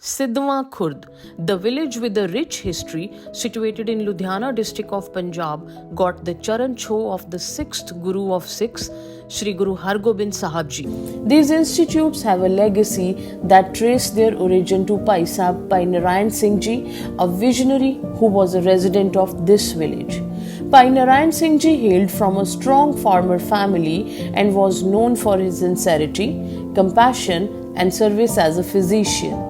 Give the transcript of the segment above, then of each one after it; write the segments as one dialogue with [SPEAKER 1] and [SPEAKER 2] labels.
[SPEAKER 1] Sidhwa Khurd, the village with a rich history situated in Ludhiana district of Punjab, got the Charan Chho of the sixth Guru of Sikhs, Shri Guru Har Gobind Sahib Ji. These institutes have a legacy that trace their origin to Pai Sahib Pai Narayan Singh Ji, a visionary who was a resident of this village. Pai Narayan Singh Ji hailed from a strong farmer family and was known for his sincerity, compassion, and service as a physician.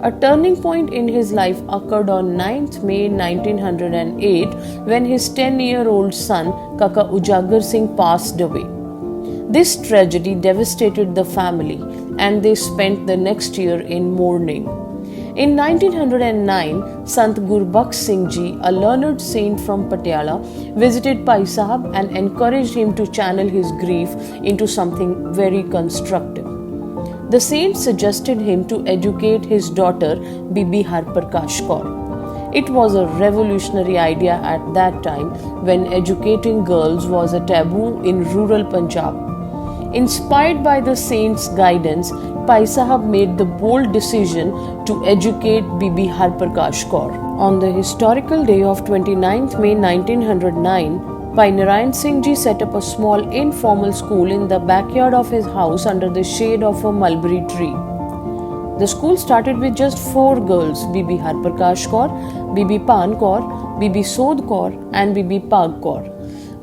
[SPEAKER 1] A turning point in his life occurred on 9th May 1908 when his 10-year-old son Kaka Ujagar Singh passed away. This tragedy devastated the family and they spent the next year in mourning. In 1909, Sant Gurbaksh Singh Ji, a learned saint from Patiala, visited Pai Sahib and encouraged him to channel his grief into something very constructive. The saint suggested him to educate his daughter Bibi Harprakash Kaur. It was a revolutionary idea at that time when educating girls was a taboo in rural Punjab. Inspired by the saint's guidance, Pai Sahib made the bold decision to educate Bibi Harprakash Kaur. On the historical day of 29th May 1909, Pai Narayan Singh Ji set up a small informal school in the backyard of his house under the shade of a mulberry tree. The school started with just 4 girls, Bibi Harprakash Kaur, Bibi Pan Kaur, Bibi Sodh Kaur and Bibi Pag Kaur.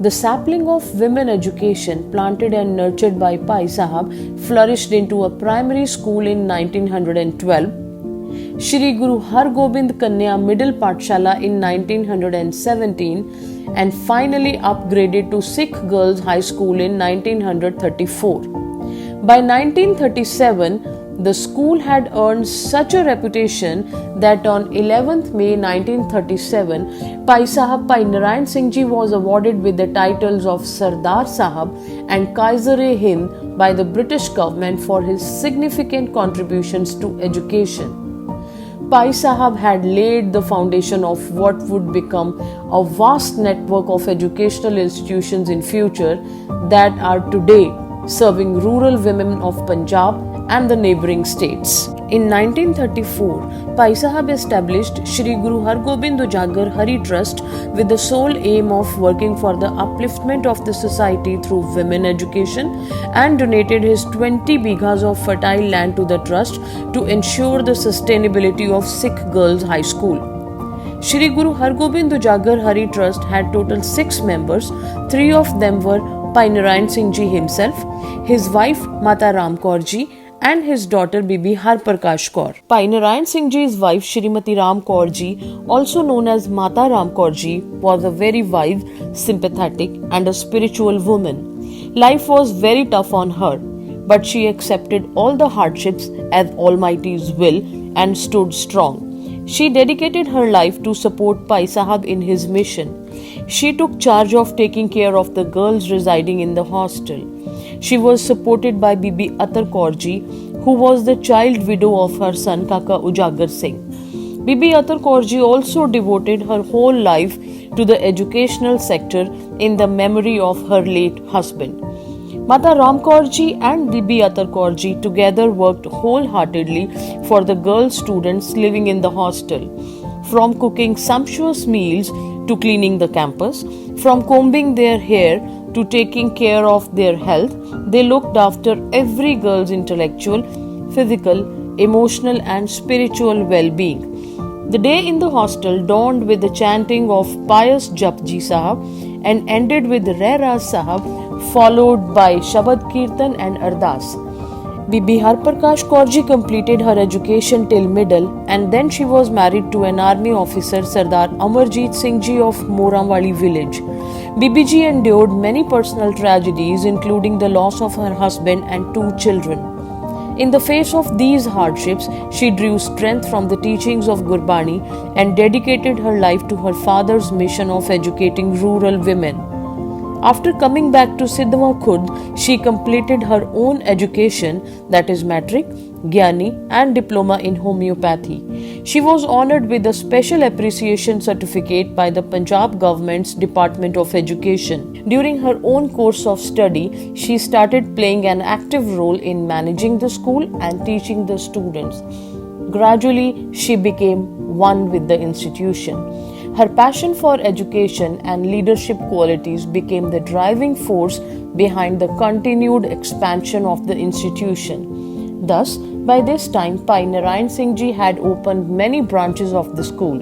[SPEAKER 1] The sapling of women education planted and nurtured by Pai Sahib flourished into a primary school in 1912, Shri Guru Har Gobind Kanya Middle Pathshala in 1917 and finally upgraded to Sikh Girls High School in 1934. By 1937, the school had earned such a reputation that on 11th May 1937, Pai Sahib Pai Narayan Singh Ji was awarded with the titles of Sardar Sahib and Kaiser-e-Hind by the British government for his significant contributions to education. Pai Sahib had laid the foundation of what would become a vast network of educational institutions in future that are today serving rural women of Punjab and the neighbouring states. In 1934, Pai Sahib established Shri Guru Har Gobind Ujagar Hari Trust with the sole aim of working for the upliftment of the society through women education and donated his 20 bighas of fertile land to the trust to ensure the sustainability of Sikh Girls High School. Shri Guru Har Gobind Ujagar Hari Trust had total 6 members. 3 of them were Pai Narayan Singh Ji himself, his wife Mata Ram Kaur Ji and his daughter Bibi Harprakash Kaur. Pai Narayan Singh Ji's wife Shrimati Ram Kaur Ji, also known as Mata Ram Kaur Ji, was a very wise, sympathetic and a spiritual woman. Life was very tough on her, but she accepted all the hardships as Almighty's will and stood strong. She dedicated her life to support Pai Sahib in his mission. She took charge of taking care of the girls residing in the hostel. She was supported by Bibi Atar Kaur Ji, who was the child widow of her son Kaka Ujagar Singh. Bibi Atar Kaur Ji also devoted her whole life to the educational sector in the memory of her late husband. Mata Ram Kaur Ji and Bibi Atar Kaur Ji together worked wholeheartedly for the girl students living in the hostel. From cooking sumptuous meals to cleaning the campus, from combing their hair to taking care of their health, they looked after every girl's intellectual, physical, emotional and spiritual well-being. The day in the hostel dawned with the chanting of pious Japji Sahib and ended with Reh Raz Sahib, followed by Shabad Kirtan and Ardas. Bibi Harprakash Kaur Ji completed her education till middle and then she was married to an army officer Sardar Amarjeet Singh Ji of Moramwali village. Bibi Ji endured many personal tragedies including the loss of her husband and 2 children. In the face of these hardships, she drew strength from the teachings of Gurbani and dedicated her life to her father's mission of educating rural women. After coming back to Sidhwa Khurd, she completed her own education, that is matric, Gyani and diploma in homeopathy. She was honoured with a special appreciation certificate by the Punjab government's Department of Education. During her own course of study, she started playing an active role in managing the school and teaching the students. Gradually, she became one with the institution. Her passion for education and leadership qualities became the driving force behind the continued expansion of the institution. Thus, by this time, Pai Narayan Singh Ji had opened many branches of the school.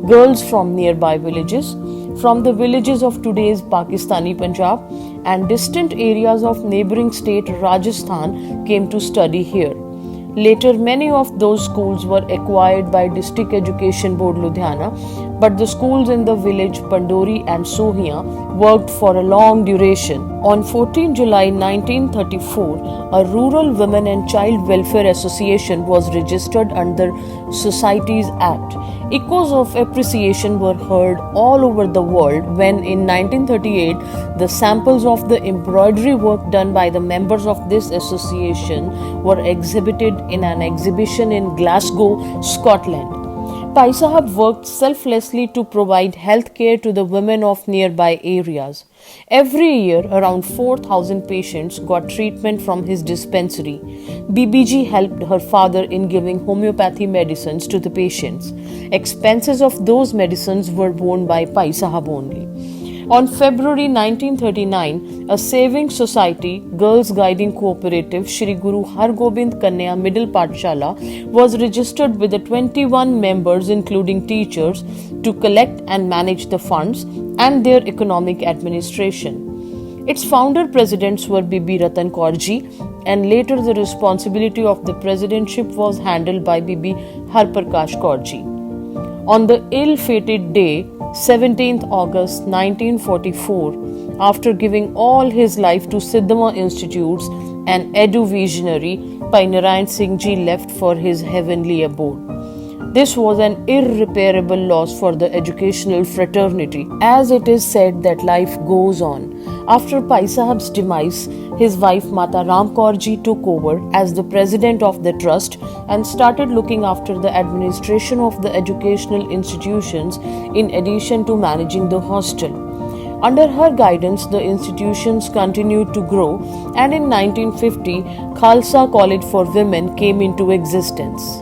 [SPEAKER 1] Girls from nearby villages, from the villages of today's Pakistani Punjab and distant areas of neighboring state Rajasthan came to study here. Later, many of those schools were acquired by District Education Board Ludhiana, but the schools in the village Pandori and Sohia worked for a long duration. On 14 July 1934, a Rural Women and Child Welfare Association was registered under Societies Act. Echoes of appreciation were heard all over the world when in 1938 the samples of the embroidery work done by the members of this association were exhibited in an exhibition in Glasgow, Scotland. Pai Sahab worked selflessly to provide health care to the women of nearby areas. Every year, around 4,000 patients got treatment from his dispensary. BBG helped her father in giving homeopathy medicines to the patients. Expenses of those medicines were borne by Pai Sahab only. On February 1939, a saving society, Girls Guiding Cooperative, Shri Guru Har Gobind Kanya Middle Pathshala, was registered with the 21 members including teachers to collect and manage the funds and their economic administration. Its founder presidents were Bibi Ratan Kaur Ji, and later the responsibility of the presidentship was handled by Bibi Harprakash Kaur Ji. On the ill-fated day, 17th August 1944, after giving all his life to Siddhama Institutes and Edu visionary, Pai Narayan Singh Ji left for his heavenly abode. This was an irreparable loss for the educational fraternity, as it is said that life goes on. After Pai Sahab's demise, his wife Mata Ram Kaur Ji took over as the president of the trust and started looking after the administration of the educational institutions in addition to managing the hostel. Under her guidance, the institutions continued to grow, and in 1950, Khalsa College for Women came into existence.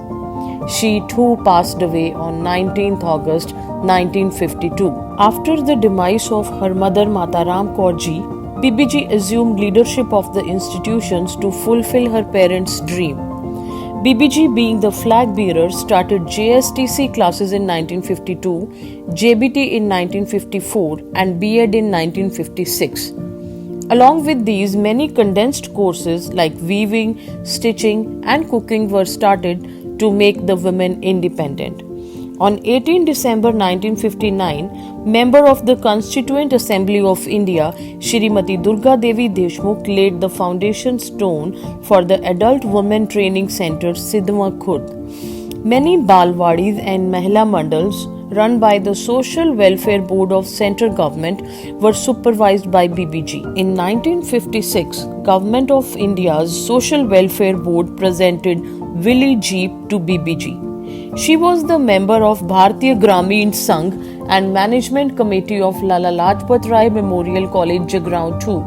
[SPEAKER 1] She too passed away on 19th August 1952. After the demise of her mother Mata Ram Kaur Ji, BBG assumed leadership of the institutions to fulfill her parents' dream. BBG, being the flag bearer, started JSTC classes in 1952, JBT in 1954 and B.Ed in 1956. Along with these, many condensed courses like weaving, stitching and cooking were started to make the women independent. On 18 December 1959, member of the Constituent Assembly of India, Shrimati Durga Devi Deshmukh laid the foundation stone for the Adult Women Training Center, Sidhwa Khurd. Many Balwadis and Mahila Mandals run by the Social Welfare Board of Central Government were supervised by BBG. In 1956, Government of India's Social Welfare Board presented Willie Jeep to BBG. She was the member of Bharatiya Gramin Sangh and Management Committee of Lala Lajpat Rai Memorial College, Jagrao too.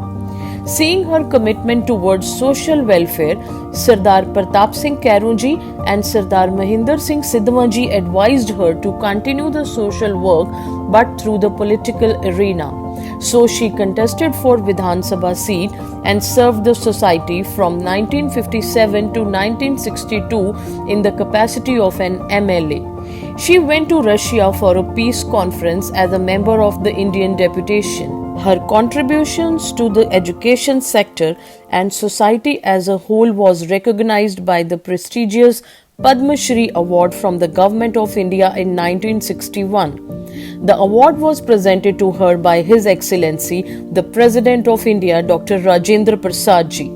[SPEAKER 1] Seeing her commitment towards social welfare, Sardar Pratap Singh Kairunji and Sardar Mahinder Singh Sidhwa Ji advised her to continue the social work but through the political arena. So she contested for Vidhan Sabha seat and served the society from 1957 to 1962 in the capacity of an MLA. She went to Russia for a peace conference as a member of the Indian deputation. Her contributions to the education sector and society as a whole was recognized by the prestigious Padma Shri Award from the Government of India in 1961. The award was presented to her by His Excellency, the President of India, Dr. Rajendra Prasad Ji.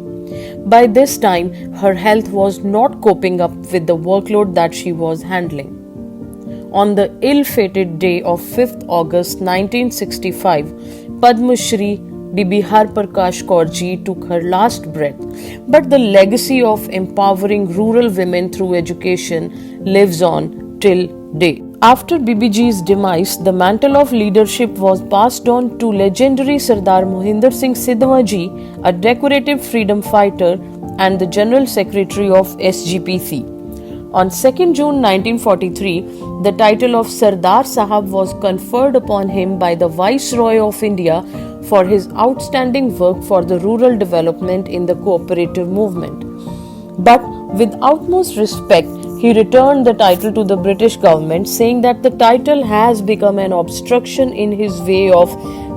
[SPEAKER 1] By this time, her health was not coping up with the workload that she was handling. On the ill-fated day of 5th August 1965, Padma Shri Bibi Harprakash Kaur Ji took her last breath, but the legacy of empowering rural women through education lives on till date. After BBG's demise, the mantle of leadership was passed on to legendary Sardar Mohinder Singh Sidhwa Ji, a decorative freedom fighter and the General Secretary of SGPC. On 2nd June 1943, the title of Sardar Sahab was conferred upon him by the Viceroy of India for his outstanding work for the rural development in the cooperative movement. But with utmost respect, he returned the title to the British government, saying that the title has become an obstruction in his way of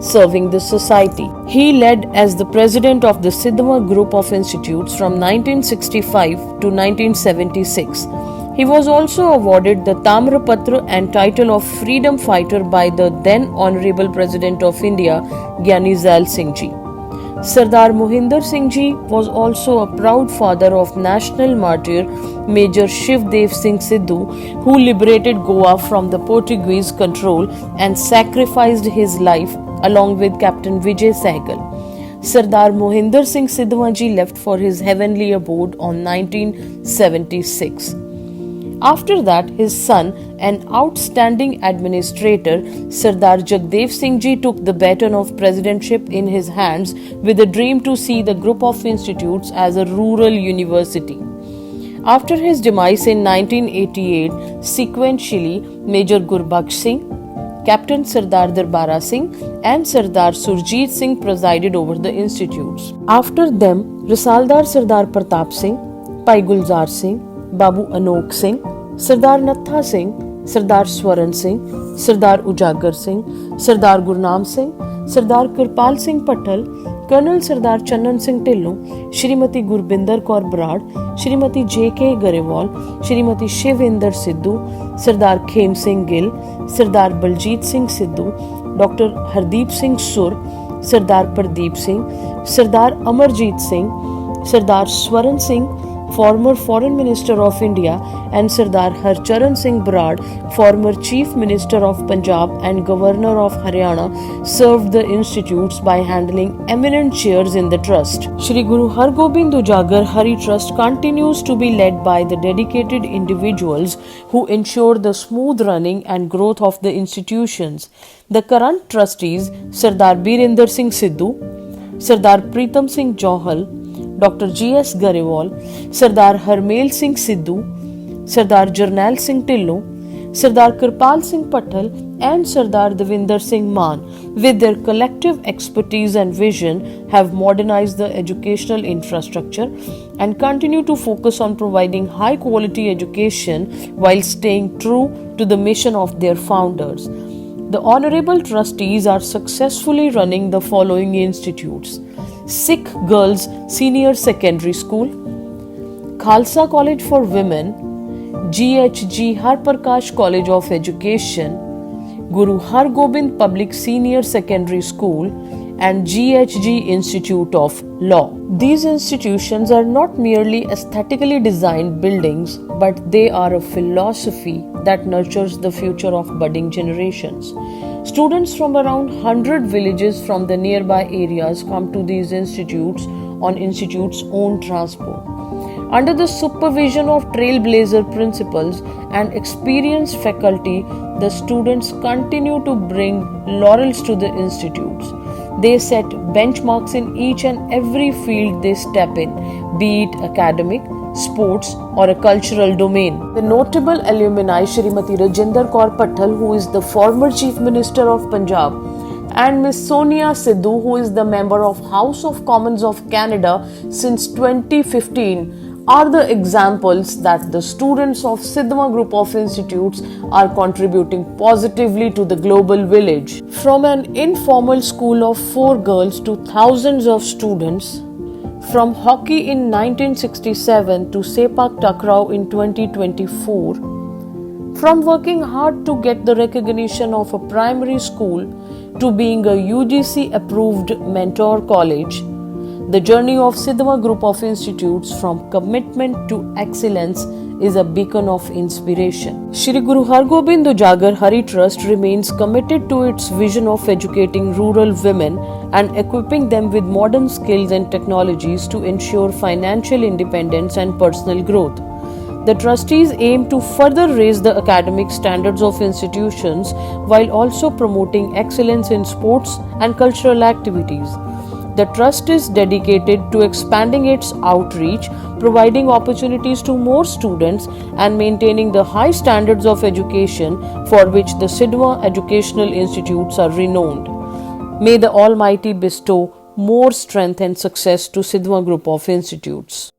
[SPEAKER 1] serving the society. He led as the president of the Sidhma Group of Institutes from 1965 to 1976. He was also awarded the Tamrapatra and title of Freedom Fighter by the then Honorable President of India, Gyani Zail Singh Ji. Sardar Mohinder Singh Ji was also a proud father of national martyr Major Shiv Dev Singh Sidhu, who liberated Goa from the Portuguese control and sacrificed his life along with Captain Vijay Sehgal. Sardar Mohinder Singh Sidhwa Ji left for his heavenly abode on 1976. After that, his son, an outstanding administrator, Sardar Jagdev Singh Ji took the baton of presidentship in his hands with a dream to see the group of institutes as a rural university. After his demise in 1988, sequentially, Major Gurbaksh Singh, Captain Sardar Darbara Singh and Sardar Surjit Singh presided over the institutes. After them, Risaldar Sardar Pratap Singh, Pai Gulzar Singh, Babu Anok Singh, Sardar Natha Singh, Sardar Swaran Singh, Sardar Ujagar Singh, Sardar Gurnam Singh, Sardar Kirpal Singh Patel, Colonel Sardar Channan Singh Tillon, Shrimati Gurbinder Kaur Brad, Shrimati J.K. Garewal, Shrimati Shivinder Sidhu, Sardar Khem Singh Gill, Sardar Baljit Singh Sidhu, Dr. Hardeep Singh Sur, Sardar Pardeep Singh, Sardar Amarjit Singh, Sardar Swaran Singh, former Foreign Minister of India, and Sardar Harcharan Singh Brad, former Chief Minister of Punjab and Governor of Haryana, served the institutes by handling eminent chairs in the trust. Shri Guru Har Gobind Ujagar Hari Trust continues to be led by the dedicated individuals who ensure the smooth running and growth of the institutions. The current trustees, Sardar Birinder Singh Sidhu, Sardar Pritam Singh Johal, Dr. G.S. Garewal, Sardar Harmel Singh Sidhu, Sardar Jarnail Singh Tillon, Sardar Kirpal Singh Patel and Sardar Devinder Singh Maan, with their collective expertise and vision, have modernized the educational infrastructure and continue to focus on providing high quality education while staying true to the mission of their founders. The Honorable Trustees are successfully running the following institutes: Sikh Girls Senior Secondary School, Khalsa College for Women, GHG Har Prakash College of Education, Guru Har Gobind Public Senior Secondary School, and GHG Institute of Law. These institutions are not merely aesthetically designed buildings, but they are a philosophy that nurtures the future of budding generations. Students from around 100 villages from the nearby areas come to these institutes on institute's own transport. Under the supervision of trailblazer principals and experienced faculty, the students continue to bring laurels to the institutes. They set benchmarks in each and every field they step in, be it academic, sports or a cultural domain. The notable alumni Shrimati Rajinder Kaur Patel, who is the former Chief Minister of Punjab, and Miss Sonia Sidhu, who is the member of House of Commons of Canada since 2015, are the examples that the students of Sidhma Group of Institutes are contributing positively to the global village. From an informal school of 4 girls to thousands of students, from hockey in 1967 to Sepak Takraw in 2024, from working hard to get the recognition of a primary school to being a UGC approved mentor college, the journey of Sidhma Group of Institutes from commitment to excellence is a beacon of inspiration. Shri Guru Har Gobind Ujagar Hari Trust remains committed to its vision of educating rural women and equipping them with modern skills and technologies to ensure financial independence and personal growth. The trustees aim to further raise the academic standards of institutions while also promoting excellence in sports and cultural activities. The trust is dedicated to expanding its outreach, providing opportunities to more students, and maintaining the high standards of education for which the Sidhwa educational institutes are renowned. May the Almighty bestow more strength and success to Sidhwa Group of Institutes.